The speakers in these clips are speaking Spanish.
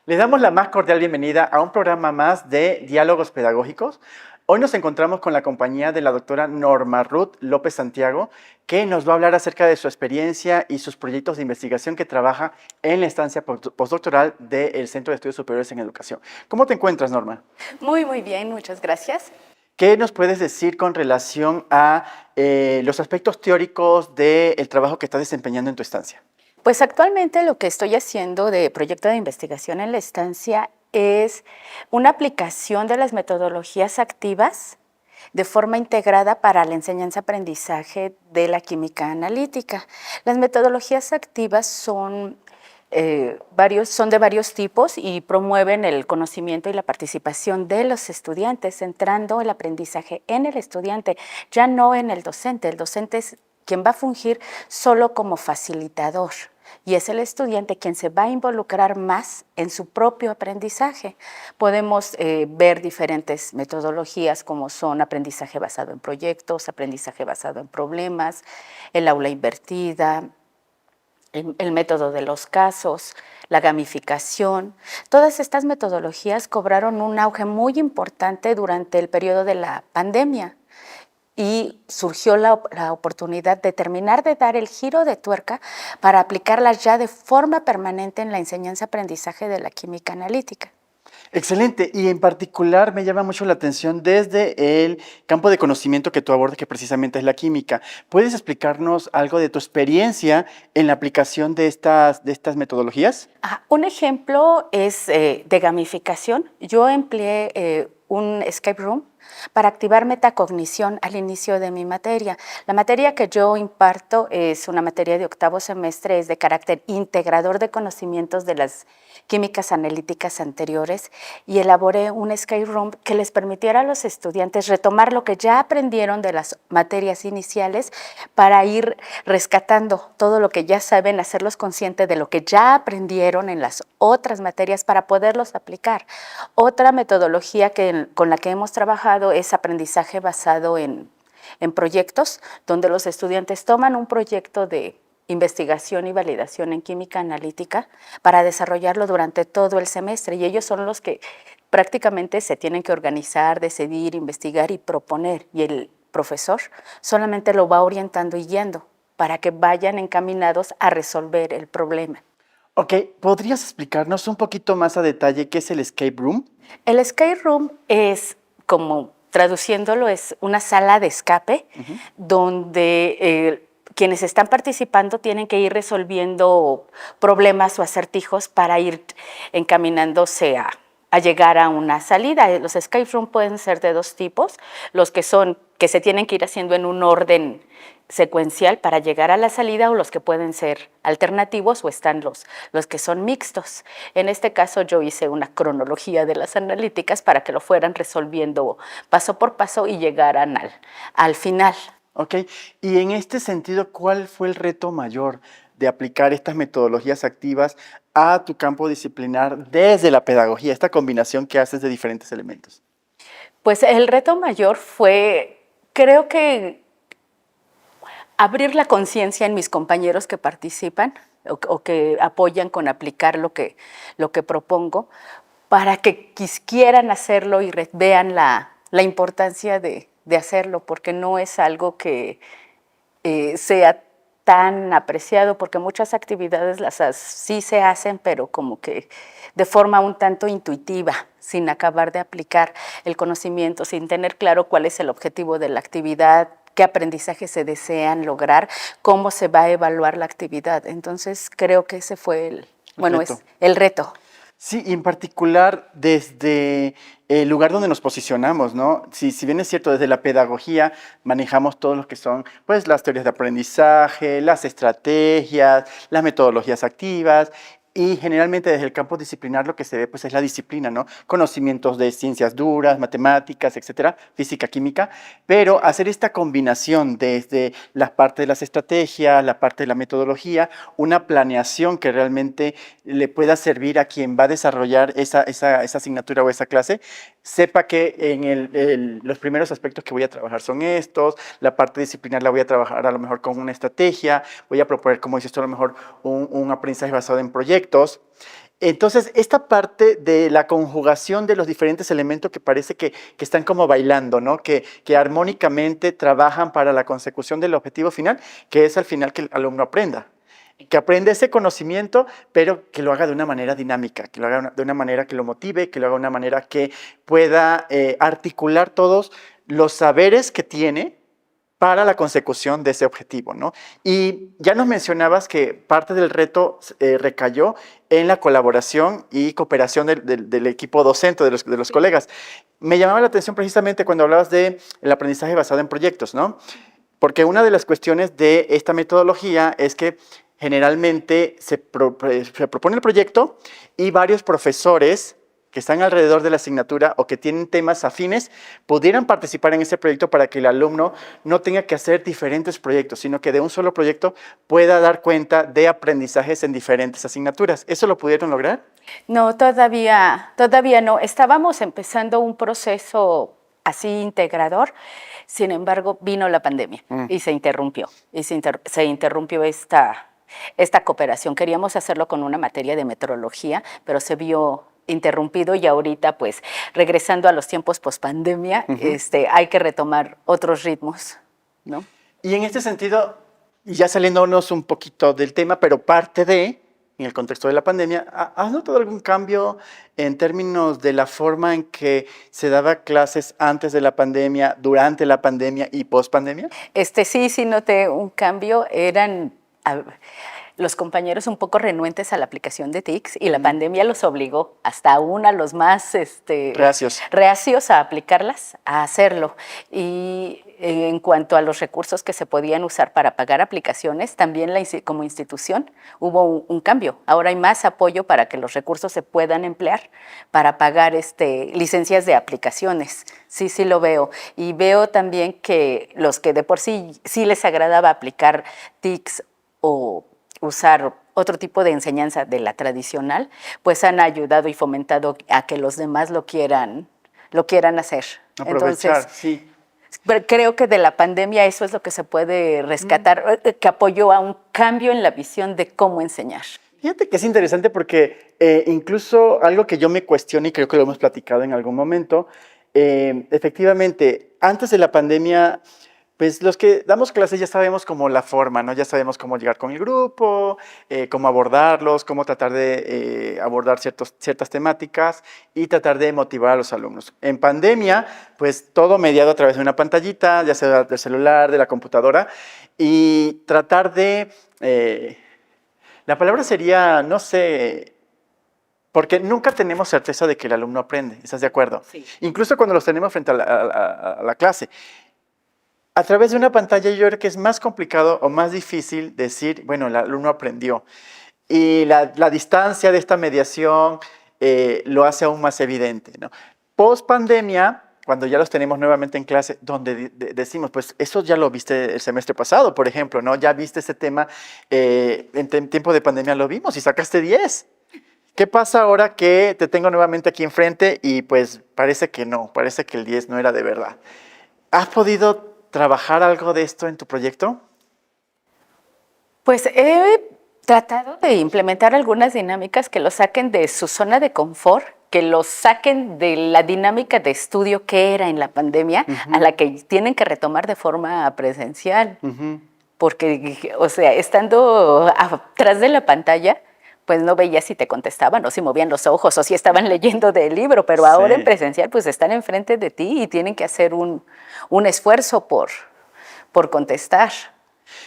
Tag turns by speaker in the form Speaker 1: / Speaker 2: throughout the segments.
Speaker 1: Les damos la más cordial bienvenida a un programa más de Diálogos Pedagógicos. Hoy nos encontramos con la compañía de la doctora Norma Ruth López Santiago, que nos va a hablar acerca de su experiencia y sus proyectos de investigación que trabaja en la estancia postdoctoral del Centro de Estudios Superiores en Educación. ¿Cómo te encuentras, Norma?
Speaker 2: Muy bien, muchas gracias.
Speaker 1: ¿Qué nos puedes decir con relación a los aspectos teóricos del trabajo que estás desempeñando en tu estancia?
Speaker 2: Pues actualmente lo que estoy haciendo de proyecto de investigación en la estancia es una aplicación de las metodologías activas de forma integrada para la enseñanza-aprendizaje de la química analítica. Las metodologías activas son de varios tipos y promueven el conocimiento y la participación de los estudiantes, centrando el aprendizaje en el estudiante, ya no en el docente. El docente es quien va a fungir solo como facilitador. Y es el estudiante quien se va a involucrar más en su propio aprendizaje. Podemos ver diferentes metodologías como son aprendizaje basado en proyectos, aprendizaje basado en problemas, el aula invertida, el método de los casos, la gamificación. Todas estas metodologías cobraron un auge muy importante durante el periodo de la pandemia. Y surgió la oportunidad de terminar de dar el giro de tuerca para aplicarlas ya de forma permanente en la enseñanza-aprendizaje de la química analítica.
Speaker 1: Excelente, y en particular me llama mucho la atención desde el campo de conocimiento que tú abordas, que precisamente es la química. ¿Puedes explicarnos algo de tu experiencia en la aplicación de estas metodologías?
Speaker 2: Un ejemplo es de gamificación. Yo empleé un escape room para activar metacognición al inicio de mi materia. La materia que yo imparto es una materia de octavo semestre, es de carácter integrador de conocimientos de las químicas analíticas anteriores y elaboré un escape room que les permitiera a los estudiantes retomar lo que ya aprendieron de las materias iniciales para ir rescatando todo lo que ya saben, hacerlos conscientes de lo que ya aprendieron en las otras materias para poderlos aplicar. Otra metodología con la que hemos trabajado es aprendizaje basado en proyectos, donde los estudiantes toman un proyecto de investigación y validación en química analítica para desarrollarlo durante todo el semestre, y ellos son los que prácticamente se tienen que organizar, decidir, investigar y proponer, y el profesor solamente lo va orientando y guiando para que vayan encaminados a resolver el problema.
Speaker 1: Ok, ¿podrías explicarnos un poquito más a detalle qué es el escape room?
Speaker 2: El escape room es, como traduciéndolo, es una sala de escape donde quienes están participando tienen que ir resolviendo problemas o acertijos para ir encaminándose a llegar a una salida. Los escape room pueden ser de dos tipos: los que se tienen que ir haciendo en un orden secuencial para llegar a la salida, o los que pueden ser alternativos, o están los que son mixtos. En este caso yo hice una cronología de las analíticas para que lo fueran resolviendo paso por paso y llegaran al final.
Speaker 1: Ok, y en este sentido, ¿cuál fue el reto mayor de aplicar estas metodologías activas a tu campo disciplinar desde la pedagogía, esta combinación que haces de diferentes elementos?
Speaker 2: Pues el reto mayor fue, creo que, abrir la conciencia en mis compañeros que participan o que apoyan con aplicar lo que propongo, para que quieran hacerlo y vean la importancia de hacerlo, porque no es algo que sea tan apreciado, porque muchas actividades sí se hacen, pero como que de forma un tanto intuitiva, sin acabar de aplicar el conocimiento, sin tener claro cuál es el objetivo de la actividad, qué aprendizaje se desean lograr, cómo se va a evaluar la actividad. Entonces creo que ese fue es el reto.
Speaker 1: Sí, y en particular desde el lugar donde nos posicionamos, ¿no? Si bien es cierto, desde la pedagogía manejamos todo lo que son, pues, las teorías de aprendizaje, las estrategias, las metodologías activas, y generalmente desde el campo disciplinar lo que se ve, pues, es la disciplina, ¿no? Conocimientos de ciencias duras, matemáticas, etcétera, física, química, pero hacer esta combinación desde la parte de las estrategias, la parte de la metodología, una planeación que realmente le pueda servir a quien va a desarrollar esa asignatura o esa clase, sepa que en los primeros aspectos que voy a trabajar son estos, la parte disciplinar la voy a trabajar a lo mejor con una estrategia, voy a proponer, como dices tú, a lo mejor un aprendizaje basado en proyectos, Entonces, esta parte de la conjugación de los diferentes elementos que parece que están como bailando, ¿no? Que armónicamente trabajan para la consecución del objetivo final, que es al final que el alumno aprenda. Que aprenda ese conocimiento, pero que lo haga de una manera dinámica, que lo haga de una manera que lo motive, que lo haga de una manera que pueda articular todos los saberes que tiene para la consecución de ese objetivo, ¿no? Y ya nos mencionabas que parte del reto recayó en la colaboración y cooperación del equipo docente, de los colegas. Me llamaba la atención precisamente cuando hablabas del aprendizaje basado en proyectos, ¿no? Porque una de las cuestiones de esta metodología es que generalmente se propone el proyecto y varios profesores que están alrededor de la asignatura o que tienen temas afines, pudieran participar en ese proyecto para que el alumno no tenga que hacer diferentes proyectos, sino que de un solo proyecto pueda dar cuenta de aprendizajes en diferentes asignaturas. ¿Eso lo pudieron lograr?
Speaker 2: No, todavía no. Estábamos empezando un proceso así integrador, sin embargo, vino la pandemia y se interrumpió. Se interrumpió esta cooperación. Queríamos hacerlo con una materia de metrología, pero se vio interrumpido y ahorita, pues, regresando a los tiempos pospandemia, hay que retomar otros ritmos, ¿no?
Speaker 1: Y en este sentido, ya saliéndonos un poquito del tema, pero en el contexto de la pandemia, ¿has notado algún cambio en términos de la forma en que se daba clases antes de la pandemia, durante la pandemia y pospandemia?
Speaker 2: Sí noté un cambio. Eran los compañeros un poco renuentes a la aplicación de TICS y la pandemia los obligó, hasta aún a los más reacios a aplicarlas, a hacerlo. Y en cuanto a los recursos que se podían usar para pagar aplicaciones, también como institución hubo un cambio. Ahora hay más apoyo para que los recursos se puedan emplear para pagar licencias de aplicaciones. Sí lo veo. Y veo también que los que de por sí les agradaba aplicar TICS o usar otro tipo de enseñanza de la tradicional, pues han ayudado y fomentado a que los demás lo quieran hacer.
Speaker 1: Aprovechar,
Speaker 2: entonces,
Speaker 1: sí.
Speaker 2: Creo que de la pandemia eso es lo que se puede rescatar, que apoyó a un cambio en la visión de cómo enseñar.
Speaker 1: Fíjate que es interesante porque incluso algo que yo me cuestiono y creo que lo hemos platicado en algún momento, efectivamente, antes de la pandemia, pues los que damos clases ya sabemos como la forma, ¿no? Ya sabemos cómo llegar con el grupo, cómo abordarlos, cómo tratar de abordar ciertas temáticas y tratar de motivar a los alumnos. En pandemia, pues todo mediado a través de una pantallita, ya sea del celular, de la computadora, y tratar de... la palabra sería, no sé... Porque nunca tenemos certeza de que el alumno aprende, ¿estás de acuerdo?
Speaker 2: Sí.
Speaker 1: Incluso cuando los tenemos frente a la clase. A través de una pantalla yo creo que es más complicado o más difícil decir, bueno, el alumno aprendió. Y la distancia de esta mediación lo hace aún más evidente, ¿no? Post pandemia, cuando ya los tenemos nuevamente en clase, donde decimos, pues eso ya lo viste el semestre pasado, por ejemplo, ¿no? Ya viste ese tema, en tiempo de pandemia lo vimos y sacaste 10. ¿Qué pasa ahora que te tengo nuevamente aquí enfrente y pues parece que no, parece que el 10 no era de verdad? ¿Has podido trabajar algo de esto en tu proyecto?
Speaker 2: Pues he tratado de implementar algunas dinámicas que los saquen de su zona de confort, que los saquen de la dinámica de estudio que era en la pandemia, a la que tienen que retomar de forma presencial. Porque, o sea, estando atrás de la pantalla, pues no veías si te contestaban o si movían los ojos o si estaban leyendo del libro, pero ahora en presencial pues están enfrente de ti y tienen que hacer un esfuerzo por contestar.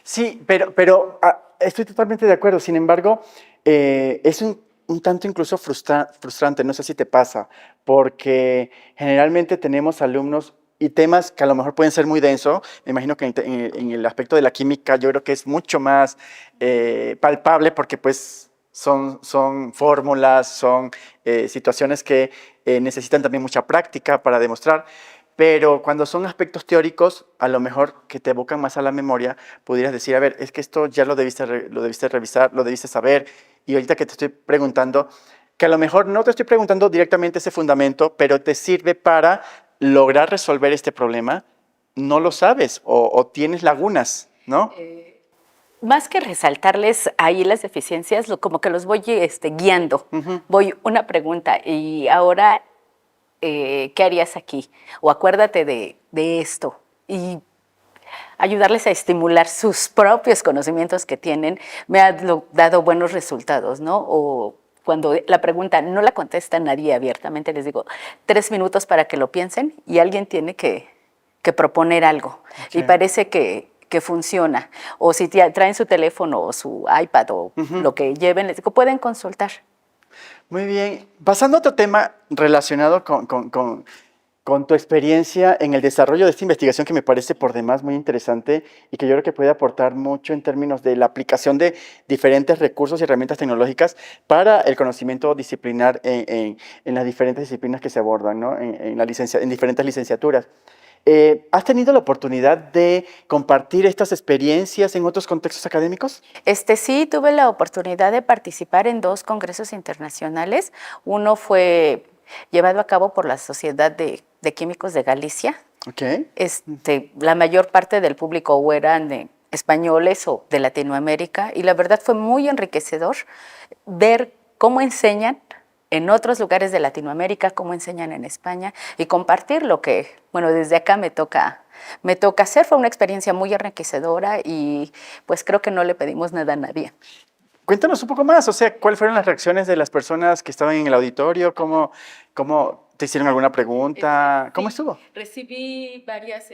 Speaker 1: Sí, pero estoy totalmente de acuerdo. Sin embargo, es un tanto incluso frustrante, no sé si te pasa, porque generalmente tenemos alumnos y temas que a lo mejor pueden ser muy densos. Me imagino que en el aspecto de la química yo creo que es mucho más palpable porque pues son fórmulas, son situaciones que necesitan también mucha práctica para demostrar. Pero cuando son aspectos teóricos, a lo mejor que te evocan más a la memoria, pudieras decir, a ver, es que esto ya lo debiste revisar, lo debiste saber, y ahorita que te estoy preguntando, que a lo mejor no te estoy preguntando directamente ese fundamento, pero te sirve para lograr resolver este problema, no lo sabes o tienes lagunas, ¿no?
Speaker 2: más que resaltarles ahí las deficiencias, como que los voy guiando. Voy una pregunta y ahora, ¿qué harías aquí? O acuérdate de esto. Y ayudarles a estimular sus propios conocimientos que tienen, me ha dado buenos resultados, ¿no? O cuando la pregunta no la contesta nadie abiertamente, les digo 3 minutos para que lo piensen y alguien tiene que proponer algo. Okay. Y parece que funciona. O si traen su teléfono o su iPad o lo que lleven, les digo, pueden consultar.
Speaker 1: Muy bien. Pasando a otro tema relacionado con tu experiencia en el desarrollo de esta investigación que me parece por demás muy interesante y que yo creo que puede aportar mucho en términos de la aplicación de diferentes recursos y herramientas tecnológicas para el conocimiento disciplinar en las diferentes disciplinas que se abordan, ¿no? En diferentes licenciaturas. ¿Has tenido la oportunidad de compartir estas experiencias en otros contextos académicos?
Speaker 2: Sí, tuve la oportunidad de participar en 2 congresos internacionales. Uno fue llevado a cabo por la Sociedad de Químicos de Galicia.
Speaker 1: Okay.
Speaker 2: La mayor parte del público o eran españoles o de Latinoamérica, y la verdad fue muy enriquecedor ver cómo enseñan en otros lugares de Latinoamérica, cómo enseñan en España, y compartir lo que, bueno, desde acá me toca hacer. Fue una experiencia muy enriquecedora y pues creo que no le pedimos nada a nadie.
Speaker 1: Cuéntanos un poco más, o sea, ¿cuáles fueron las reacciones de las personas que estaban en el auditorio? ¿Cómo te hicieron alguna pregunta? ¿Cómo estuvo?
Speaker 2: Recibí varias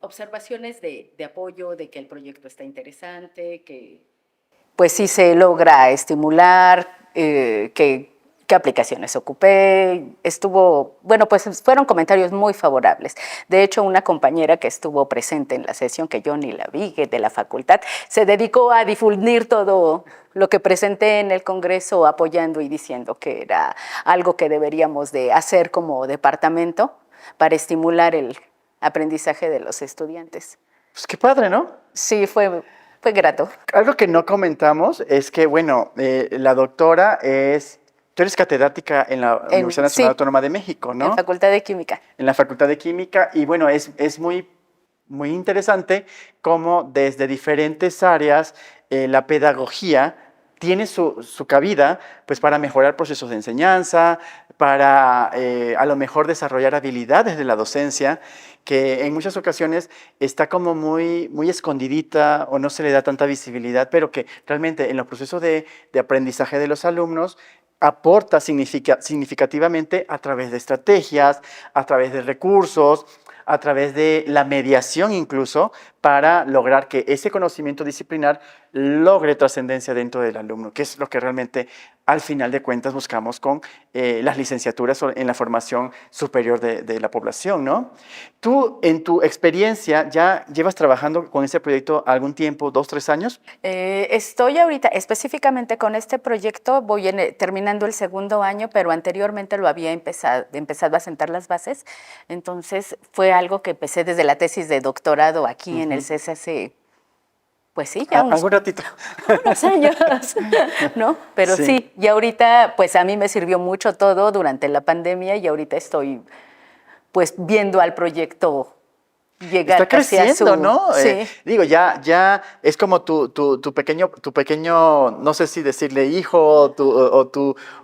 Speaker 2: observaciones de apoyo, de que el proyecto está interesante, que pues sí se logra estimular, qué aplicaciones ocupé. Bueno, pues fueron comentarios muy favorables. De hecho, una compañera que estuvo presente en la sesión, que yo ni la vi, de la facultad, se dedicó a difundir todo lo que presenté en el Congreso, apoyando y diciendo que era algo que deberíamos de hacer como departamento para estimular el aprendizaje de los estudiantes.
Speaker 1: Pues qué padre, ¿no?
Speaker 2: Sí, fue grato.
Speaker 1: Algo que no comentamos es que, bueno, la doctora tú eres catedrática en la Universidad Nacional Autónoma de México, ¿no?
Speaker 2: En la Facultad de Química.
Speaker 1: En la Facultad de Química, y bueno, es muy interesante cómo desde diferentes áreas la pedagogía tiene su cabida pues, para mejorar procesos de enseñanza, para a lo mejor desarrollar habilidades de la docencia, que en muchas ocasiones está como muy escondidita o no se le da tanta visibilidad, pero que realmente en los procesos de aprendizaje de los alumnos aporta significativamente a través de estrategias, a través de recursos, a través de la mediación incluso, para lograr que ese conocimiento disciplinar logre trascendencia dentro del alumno, que es lo que realmente al final de cuentas buscamos con las licenciaturas en la formación superior de la población, ¿no? Tú, en tu experiencia, ¿ya llevas trabajando con ese proyecto algún tiempo, 2, 3 años?
Speaker 2: Estoy ahorita, específicamente con este proyecto, voy terminando el 2º año, pero anteriormente lo había empezado a sentar las bases. Entonces, fue algo que empecé desde la tesis de doctorado aquí en el CES hace, pues sí, ya
Speaker 1: algún ratito.
Speaker 2: Unos años, ¿no? Pero sí, y ahorita, pues a mí me sirvió mucho todo durante la pandemia y ahorita estoy, pues, viendo al proyecto llegar.
Speaker 1: Está creciendo, ¿no?
Speaker 2: Sí.
Speaker 1: Digo, ya es como tu pequeño, no sé si decirle hijo,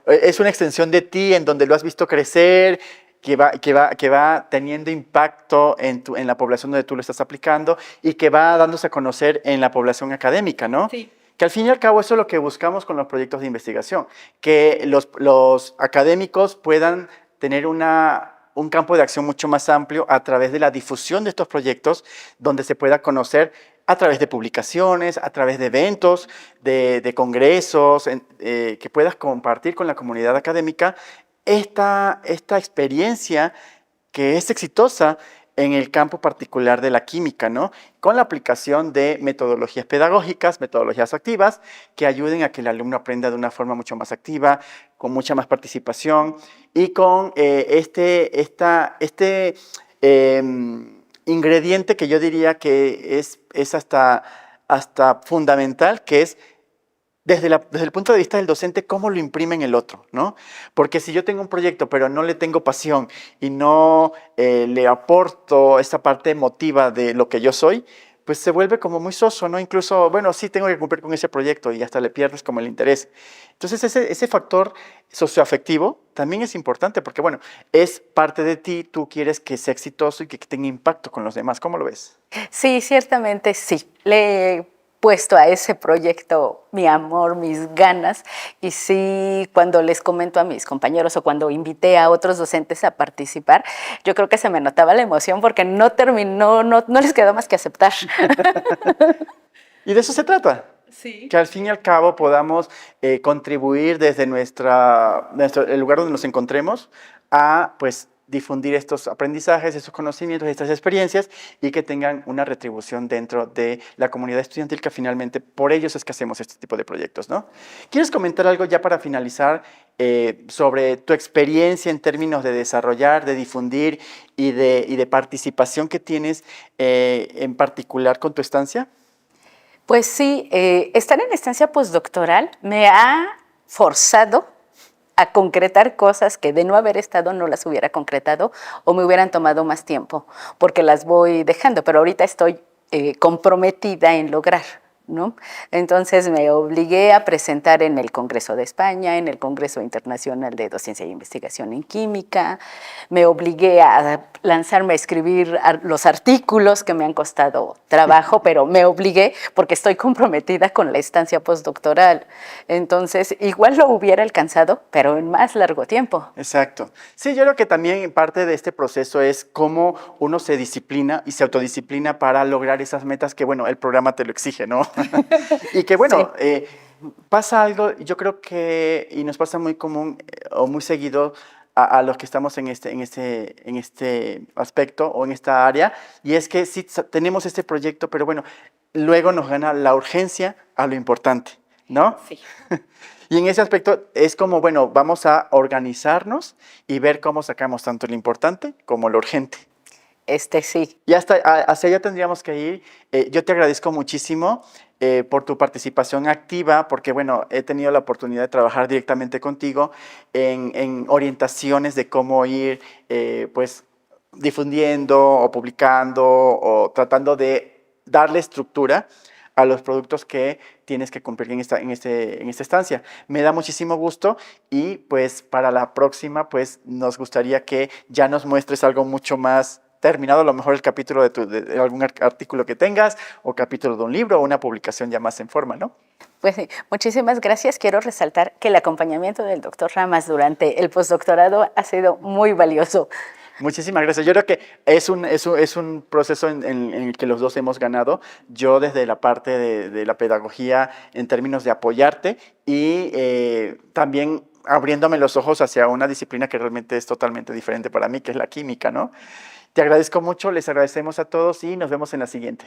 Speaker 1: es una extensión de ti en donde lo has visto crecer, que va teniendo impacto en la población donde tú lo estás aplicando y que va dándose a conocer en la población académica, ¿no?
Speaker 2: Sí.
Speaker 1: Que al fin y al cabo eso es lo que buscamos con los proyectos de investigación, que los académicos puedan tener un campo de acción mucho más amplio a través de la difusión de estos proyectos, donde se pueda conocer a través de publicaciones, a través de eventos, de congresos, que puedas compartir con la comunidad académica esta experiencia que es exitosa en el campo particular de la química, ¿no? Con la aplicación de metodologías pedagógicas, metodologías activas, que ayuden a que el alumno aprenda de una forma mucho más activa, con mucha más participación y con ingrediente que yo diría que es hasta fundamental, que es desde el punto de vista del docente, cómo lo imprime en el otro, ¿no? Porque si yo tengo un proyecto, pero no le tengo pasión y no le aporto esa parte emotiva de lo que yo soy, pues se vuelve como muy soso, ¿no? Incluso, bueno, sí tengo que cumplir con ese proyecto y hasta le pierdes como el interés. Entonces, ese factor socioafectivo también es importante porque, bueno, es parte de ti, tú quieres que sea exitoso y que tenga impacto con los demás. ¿Cómo lo ves?
Speaker 2: Sí, ciertamente sí. Le he puesto a ese proyecto mi amor, mis ganas, y sí, cuando les comento a mis compañeros o cuando invité a otros docentes a participar, yo creo que se me notaba la emoción porque no terminó, no les quedó más que aceptar.
Speaker 1: Y de eso se trata.
Speaker 2: Sí.
Speaker 1: Que al fin y al cabo podamos contribuir desde el lugar donde nos encontremos a pues difundir estos aprendizajes, estos conocimientos, estas experiencias y que tengan una retribución dentro de la comunidad estudiantil que finalmente por ellos es que hacemos este tipo de proyectos, ¿no? ¿Quieres comentar algo ya para finalizar sobre tu experiencia en términos de desarrollar, de difundir y de participación que tienes en particular con tu estancia?
Speaker 2: Pues sí, estar en estancia postdoctoral me ha forzado a concretar cosas que de no haber estado no las hubiera concretado o me hubieran tomado más tiempo, porque las voy dejando, pero ahorita estoy comprometida en lograr, ¿no? Entonces me obligué a presentar en el Congreso de España, en el Congreso Internacional de Docencia e Investigación en Química, me obligué a lanzarme a escribir los artículos que me han costado trabajo, pero me obligué porque estoy comprometida con la estancia postdoctoral. Entonces, igual lo hubiera alcanzado, pero en más largo tiempo.
Speaker 1: Exacto. Sí, yo creo que también parte de este proceso es cómo uno se disciplina y se autodisciplina para lograr esas metas que, bueno, el programa te lo exige, ¿no? Y que, bueno,
Speaker 2: Sí.
Speaker 1: pasa algo, yo creo que, y nos pasa muy común o muy seguido a los que estamos en este aspecto o en esta área, y es que sí tenemos este proyecto, pero bueno, luego nos gana la urgencia a lo importante, ¿no?
Speaker 2: Sí.
Speaker 1: Y en ese aspecto es como, bueno, vamos a organizarnos y ver cómo sacamos tanto lo importante como lo urgente.
Speaker 2: Sí.
Speaker 1: Y hacia allá tendríamos que ir. Yo te agradezco muchísimo por tu participación activa, porque bueno, he tenido la oportunidad de trabajar directamente contigo en orientaciones de cómo ir pues difundiendo o publicando o tratando de darle estructura a los productos que tienes que cumplir en esta estancia. Me da muchísimo gusto y pues para la próxima pues nos gustaría que ya nos muestres algo mucho más terminado, a lo mejor el capítulo de algún artículo que tengas o capítulo de un libro o una publicación ya más en forma, ¿no?
Speaker 2: Pues sí, muchísimas gracias. Quiero resaltar que el acompañamiento del doctor Ramas durante el postdoctorado ha sido muy valioso.
Speaker 1: Muchísimas gracias. Yo creo que es un proceso en el que los dos hemos ganado. Yo desde la parte de la pedagogía en términos de apoyarte y también abriéndome los ojos hacia una disciplina que realmente es totalmente diferente para mí, que es la química, ¿no? Te agradezco mucho, les agradecemos a todos y nos vemos en la siguiente.